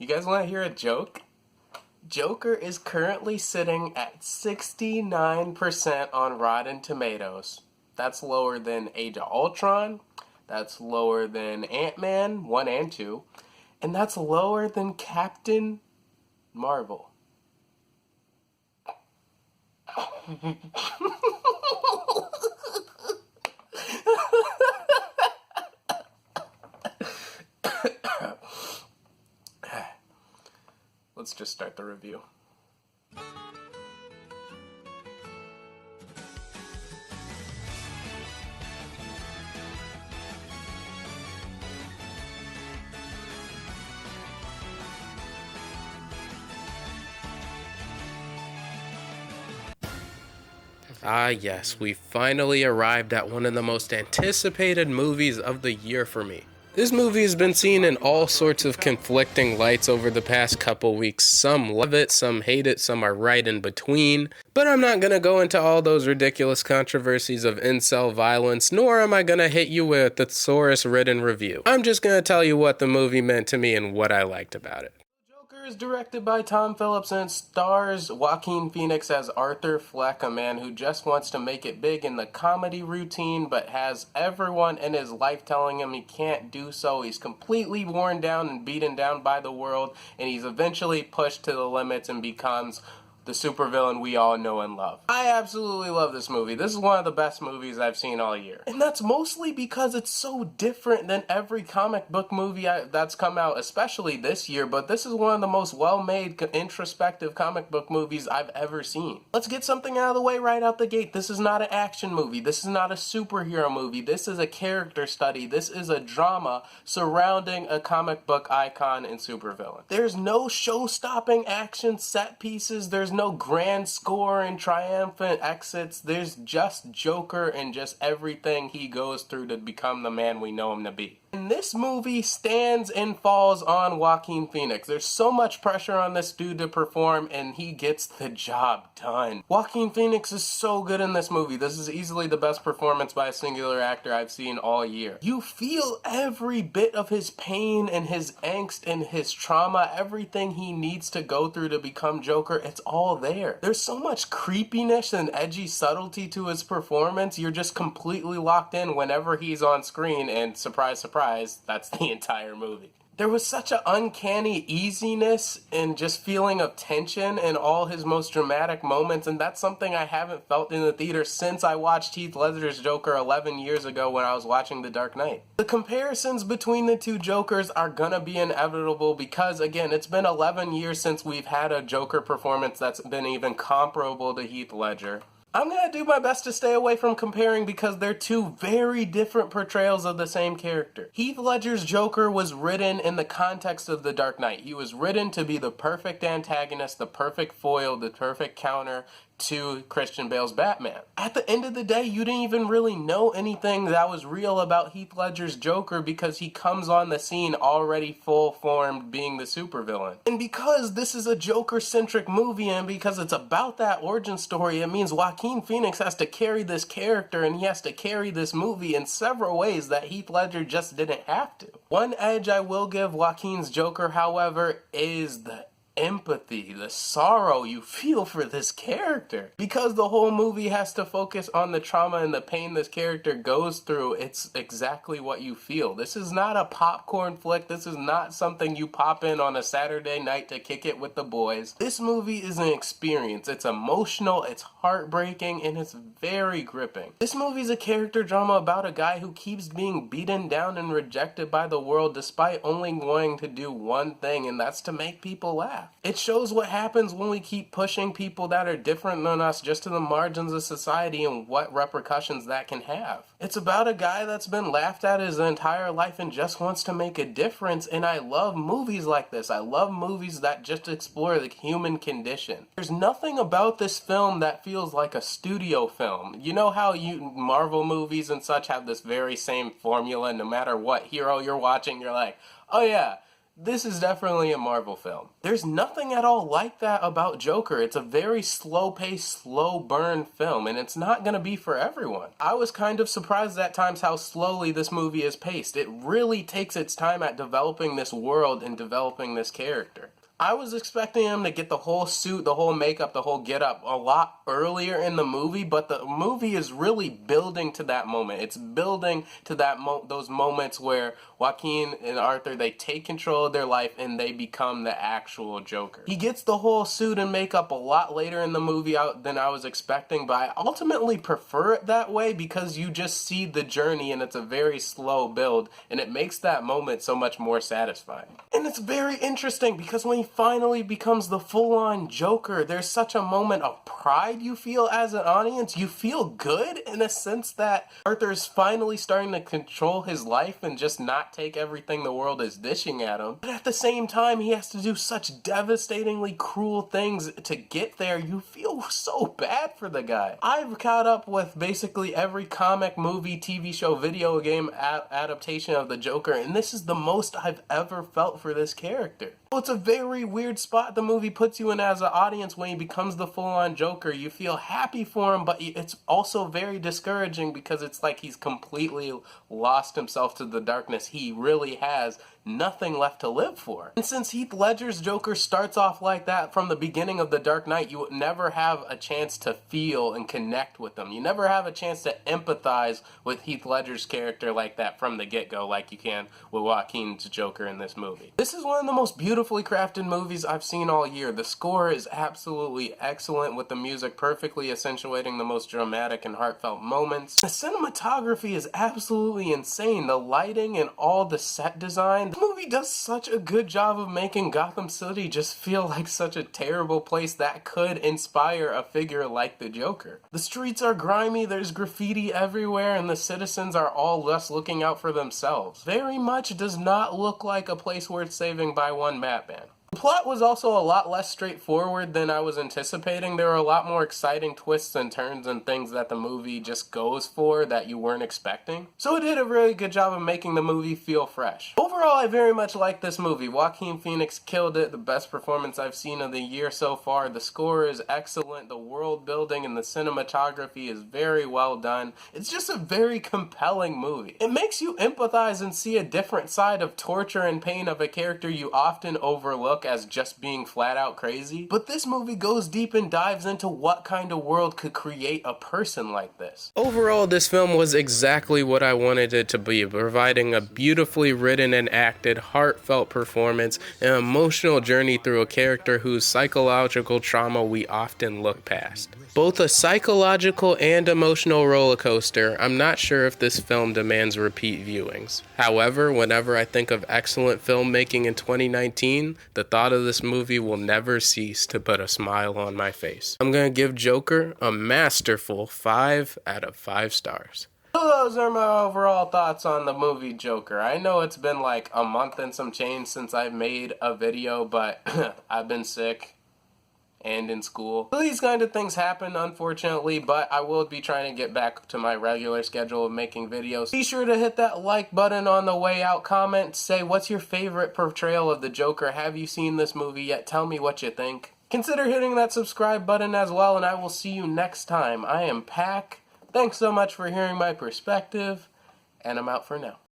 You guys want to hear a joke? Joker is currently sitting at 69% on Rotten Tomatoes. That's lower than Age of Ultron. That's lower than Ant-Man 1 and 2. And that's lower than Captain Marvel. Let's just start the review. Ah yes, we finally arrived at one of the most anticipated movies of the year for me. This movie has been seen in all sorts of conflicting lights over the past couple weeks. Some love it, some hate it, some are right in between. But I'm not gonna go into all those ridiculous controversies of incel violence, nor am I gonna hit you with the thesaurus-ridden review. I'm just gonna tell you what the movie meant to me and what I liked about it. Joker is directed by Tom Phillips and stars Joaquin Phoenix as Arthur Fleck, a man who just wants to make it big in the comedy routine but has everyone in his life telling him he can't do so. He's completely worn down and beaten down by the world, and he's eventually pushed to the limits and becomes the supervillain we all know and love. I absolutely love this movie. This is one of the best movies I've seen all year. And that's mostly because it's so different than every comic book movie that's come out, especially this year, but this is one of the most well-made, introspective comic book movies I've ever seen. Let's get something out of the way right out the gate. This is not an action movie. This is not a superhero movie. This is a character study. This is a drama surrounding a comic book icon and supervillain. There's no show-stopping action set pieces. There's no grand score and triumphant exits. There's just Joker and just everything he goes through to become the man we know him to be. And this movie stands and falls on Joaquin Phoenix. There's so much pressure on this dude to perform, and he gets the job done. Joaquin Phoenix is so good in this movie. This is easily the best performance by a singular actor I've seen all year. You feel every bit of his pain and his angst and his trauma, everything he needs to go through to become Joker. It's all there. There's so much creepiness and edgy subtlety to his performance. You're just completely locked in whenever he's on screen, and surprise, surprise, that's the entire movie. There was such an uncanny easiness and just feeling of tension in all his most dramatic moments, and that's something I haven't felt in the theater since I watched Heath Ledger's Joker 11 years ago when I was watching The Dark Knight. The comparisons between the two Jokers are gonna be inevitable because, again, it's been 11 years since we've had a Joker performance that's been even comparable to Heath Ledger. I'm gonna do my best to stay away from comparing because they're two very different portrayals of the same character. Heath Ledger's Joker was written in the context of The Dark Knight. He was written to be the perfect antagonist, the perfect foil, the perfect counter to Christian Bale's Batman. At the end of the day, you didn't even really know anything that was real about Heath Ledger's Joker because he comes on the scene already full-formed being the supervillain. And because this is a Joker-centric movie and because it's about that origin story, it means Joaquin Phoenix has to carry this character and he has to carry this movie in several ways that Heath Ledger just didn't have to. One edge I will give Joaquin's Joker, however, is the empathy, the sorrow you feel for this character. Because the whole movie has to focus on the trauma and the pain this character goes through, it's exactly what you feel. This is not a popcorn flick. This is not something you pop in on a Saturday night to kick it with the boys. This movie is an experience. It's emotional, it's heartbreaking, and it's very gripping. This movie is a character drama about a guy who keeps being beaten down and rejected by the world despite only wanting to do one thing, and that's to make people laugh. It shows what happens when we keep pushing people that are different than us just to the margins of society and what repercussions that can have. It's about a guy that's been laughed at his entire life and just wants to make a difference, and I love movies like this. I love movies that just explore the human condition. There's nothing about this film that feels like a studio film. You know how Marvel movies and such have this very same formula, no matter what hero you're watching, you're like, oh yeah, This is definitely a Marvel film. There's nothing at all like that about Joker. It's a very slow-paced, slow-burn film, and it's not gonna be for everyone. I was kind of surprised at times how slowly this movie is paced. It really takes its time at developing this world and developing this character. I was expecting him to get the whole suit, the whole makeup, the whole get-up a lot earlier in the movie, but the movie is really building to that moment. It's building to those moments where Joaquin and Arthur, they take control of their life and they become the actual Joker. He gets the whole suit and makeup a lot later in the movie than I was expecting, but I ultimately prefer it that way because you just see the journey and it's a very slow build, and it makes that moment so much more satisfying. And it's very interesting because when he finally becomes the full-on Joker, there's such a moment of pride you feel as an audience. You feel good in a sense that Arthur's finally starting to control his life and just not take everything the world is dishing at him. But at the same time, he has to do such devastatingly cruel things to get there. You feel so bad for the guy. I've caught up with basically every comic, movie, TV show, video game adaptation of the Joker, and this is the most I've ever felt for this character. Well, it's a very weird spot the movie puts you in as an audience when he becomes the full-on Joker. You feel happy for him, but it's also very discouraging because it's like he's completely lost himself to the darkness. He really has nothing left to live for. And since Heath Ledger's Joker starts off like that from the beginning of The Dark Knight, you would never have a chance to feel and connect with him. You never have a chance to empathize with Heath Ledger's character like that from the get-go, like you can with Joaquin's Joker in this movie. This is one of the most beautifully crafted movies I've seen all year. The score is absolutely excellent, with the music perfectly accentuating the most dramatic and heartfelt moments. The cinematography is absolutely insane. The lighting and all the set design. The movie does such a good job of making Gotham City just feel like such a terrible place that could inspire a figure like the Joker. The streets are grimy, there's graffiti everywhere, and the citizens are all just looking out for themselves. Very much does not look like a place worth saving by one Batman. The plot was also a lot less straightforward than I was anticipating. There were a lot more exciting twists and turns and things that the movie just goes for that you weren't expecting. So it did a really good job of making the movie feel fresh. Overall, I very much like this movie. Joaquin Phoenix killed it. The best performance I've seen of the year so far. The score is excellent. The world building and the cinematography is very well done. It's just a very compelling movie. It makes you empathize and see a different side of torture and pain of a character you often overlook as just being flat out crazy. But this movie goes deep and dives into what kind of world could create a person like this. Overall, this film was exactly what I wanted it to be, providing a beautifully written and acted, heartfelt performance, an emotional journey through a character whose psychological trauma we often look past. Both a psychological and emotional roller coaster. I'm not sure if this film demands repeat viewings. However, whenever I think of excellent filmmaking in 2019, the thought of this movie will never cease to put a smile on my face. I'm gonna give Joker a masterful 5 out of 5 stars. So those are my overall thoughts on the movie Joker. I know it's been like a month and some change since I made a video, but I've been sick and in school. So these kind of things happen, unfortunately, but I will be trying to get back to my regular schedule of making videos. Be sure to hit that like button on the way out, comment, say what's your favorite portrayal of the Joker, have you seen this movie yet, tell me what you think. Consider hitting that subscribe button as well, and I will see you next time. I am Pac. Thanks so much for hearing my perspective, and I'm out for now.